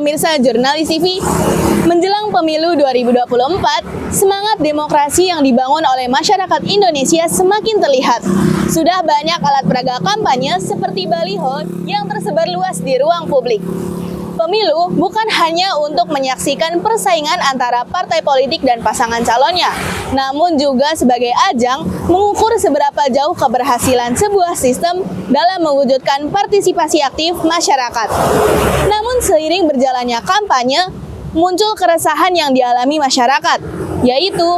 pemirsa Jurnalis TV. Menjelang pemilu 2024, semangat demokrasi yang dibangun oleh masyarakat Indonesia semakin terlihat. Sudah banyak alat peraga kampanye seperti baliho yang tersebar luas di ruang publik. Pemilu bukan hanya untuk menyaksikan persaingan antara partai politik dan pasangan calonnya, namun juga sebagai ajang mengukur seberapa jauh keberhasilan sebuah sistem dalam mewujudkan partisipasi aktif masyarakat. Namun seiring berjalannya kampanye, muncul keresahan yang dialami masyarakat, yaitu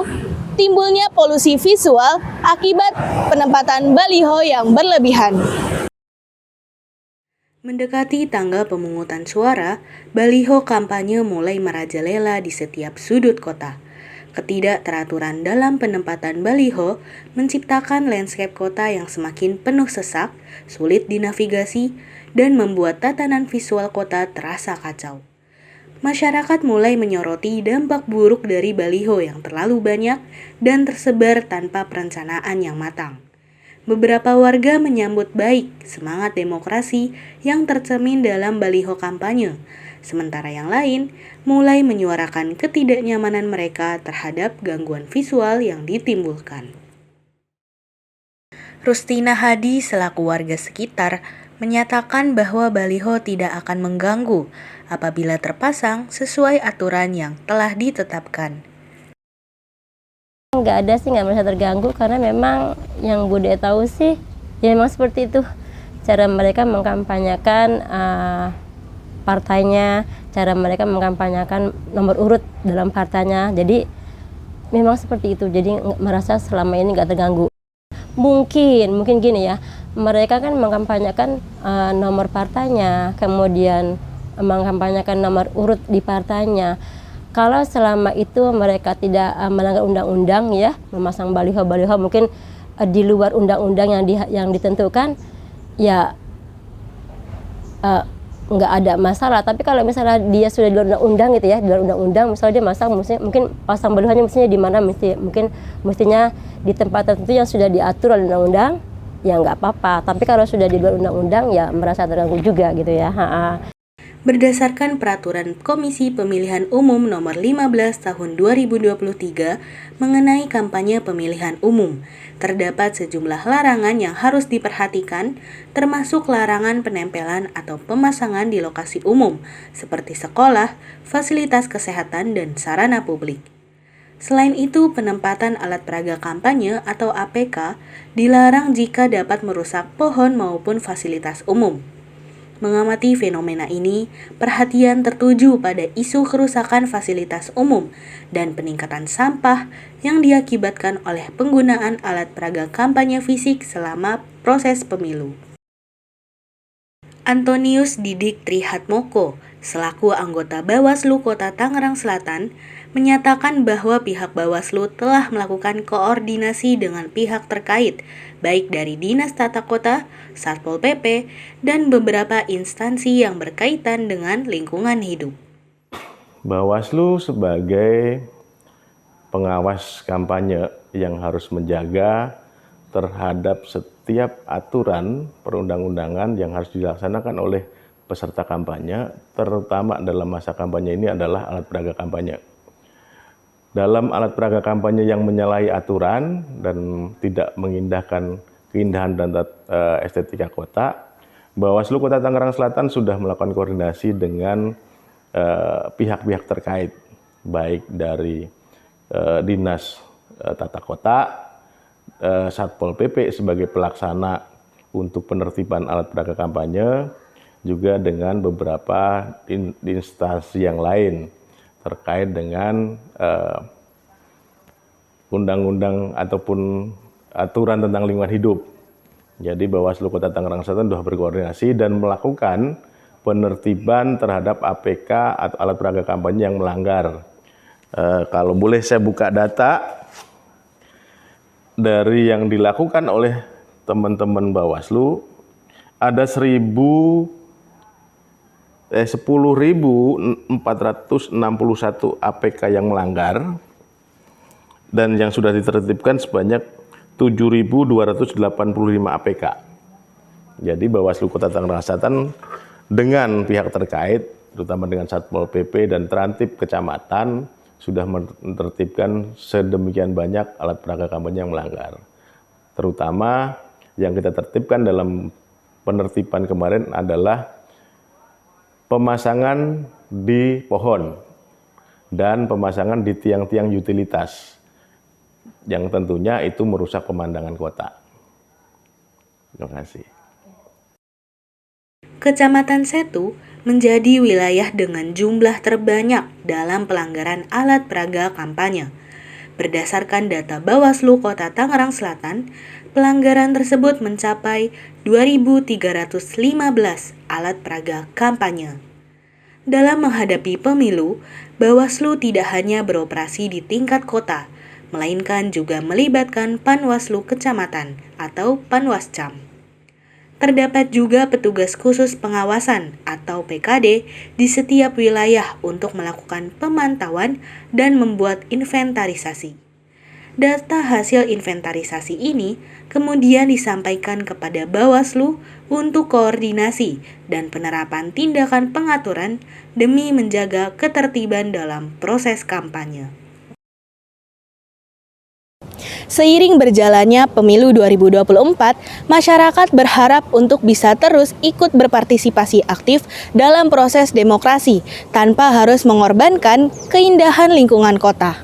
timbulnya polusi visual akibat penempatan baliho yang berlebihan. Mendekati tanggal pemungutan suara, baliho kampanye mulai merajalela di setiap sudut kota. Ketidakteraturan dalam penempatan baliho menciptakan landscape kota yang semakin penuh sesak, sulit dinavigasi, dan membuat tatanan visual kota terasa kacau. Masyarakat mulai menyoroti dampak buruk dari baliho yang terlalu banyak dan tersebar tanpa perencanaan yang matang. Beberapa warga menyambut baik semangat demokrasi yang tercermin dalam baliho kampanye, sementara yang lain mulai menyuarakan ketidaknyamanan mereka terhadap gangguan visual yang ditimbulkan. Rustina Hadi selaku warga sekitar menyatakan bahwa baliho tidak akan mengganggu apabila terpasang sesuai aturan yang telah ditetapkan. Nggak ada sih, nggak merasa terganggu karena memang yang Bude tahu sih ya memang seperti itu cara mereka mengkampanyekan partainya, cara mereka mengkampanyekan nomor urut dalam partainya, jadi memang seperti itu, jadi merasa selama ini nggak terganggu. Mungkin gini ya, mereka kan mengkampanyekan nomor partainya, kemudian mengkampanyekan nomor urut di partainya. Kalau selama itu mereka tidak melanggar undang-undang ya, memasang baliho-baliho mungkin di luar undang-undang yang ditentukan, ya nggak ada masalah. Tapi kalau misalnya dia sudah di luar undang-undang gitu ya, di luar undang-undang, misalnya dia masang, mungkin pasang balihonya mestinya di mana, mestinya di tempat tertentu yang sudah diatur oleh undang-undang, ya nggak apa-apa. Tapi kalau sudah di luar undang-undang, ya merasa terganggu juga gitu ya. Berdasarkan Peraturan Komisi Pemilihan Umum Nomor 15 Tahun 2023 mengenai kampanye pemilihan umum, terdapat sejumlah larangan yang harus diperhatikan, termasuk larangan penempelan atau pemasangan di lokasi umum, seperti sekolah, fasilitas kesehatan, dan sarana publik. Selain itu, penempatan alat peraga kampanye atau APK dilarang jika dapat merusak pohon maupun fasilitas umum. Mengamati fenomena ini, perhatian tertuju pada isu kerusakan fasilitas umum dan peningkatan sampah yang diakibatkan oleh penggunaan alat peraga kampanye fisik selama proses pemilu. Antonius Didik Trihatmoko, selaku anggota Bawaslu Kota Tangerang Selatan, menyatakan bahwa pihak Bawaslu telah melakukan koordinasi dengan pihak terkait, baik dari Dinas Tata Kota, Satpol PP, dan beberapa instansi yang berkaitan dengan lingkungan hidup. Bawaslu sebagai pengawas kampanye yang harus menjaga terhadap setiap aturan perundang-undangan yang harus dilaksanakan oleh peserta kampanye, terutama dalam masa kampanye ini adalah alat peraga kampanye. Dalam alat peraga kampanye yang menyalahi aturan dan tidak mengindahkan keindahan dan estetika kota, Bawaslu Kota Tangerang Selatan sudah melakukan koordinasi dengan pihak-pihak terkait, baik dari Dinas Tata Kota, Satpol PP sebagai pelaksana untuk penertiban alat peraga kampanye, juga dengan beberapa instansi yang lain terkait dengan undang-undang ataupun aturan tentang lingkungan hidup. Jadi Bawaslu Kota Tangerang Selatan sudah berkoordinasi dan melakukan penertiban terhadap APK atau alat peraga kampanye yang melanggar. Kalau boleh saya buka data dari yang dilakukan oleh teman-teman Bawaslu, ada 10.461 APK yang melanggar dan yang sudah ditertibkan sebanyak 7.285 APK. Jadi Bawaslu Kota Tangerang Selatan dengan pihak terkait terutama dengan Satpol PP dan Trantip Kecamatan, sudah menertibkan sedemikian banyak alat peraga kampanye yang melanggar. Terutama yang kita tertibkan dalam penertiban kemarin adalah pemasangan di pohon dan pemasangan di tiang-tiang utilitas yang tentunya itu merusak pemandangan kota. Terima kasih. Kecamatan Setu menjadi wilayah dengan jumlah terbanyak dalam pelanggaran alat peraga kampanye. Berdasarkan data Bawaslu Kota Tangerang Selatan, pelanggaran tersebut mencapai 2.315 alat peraga kampanye. Dalam menghadapi pemilu, Bawaslu tidak hanya beroperasi di tingkat kota, melainkan juga melibatkan Panwaslu Kecamatan atau Panwascam. Terdapat juga petugas khusus pengawasan atau PKD di setiap wilayah untuk melakukan pemantauan dan membuat inventarisasi. Data hasil inventarisasi ini kemudian disampaikan kepada Bawaslu untuk koordinasi dan penerapan tindakan pengaturan demi menjaga ketertiban dalam proses kampanye. Seiring berjalannya pemilu 2024, masyarakat berharap untuk bisa terus ikut berpartisipasi aktif dalam proses demokrasi tanpa harus mengorbankan keindahan lingkungan kota.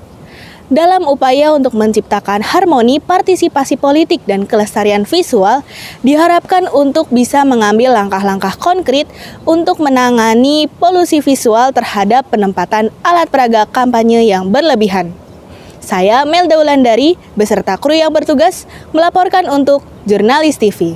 Dalam upaya untuk menciptakan harmoni partisipasi politik dan kelestarian visual, diharapkan untuk bisa mengambil langkah-langkah konkret untuk menangani polusi visual terhadap penempatan alat peraga kampanye yang berlebihan. Saya Melda Wulandari beserta kru yang bertugas melaporkan untuk Jurnalis TV.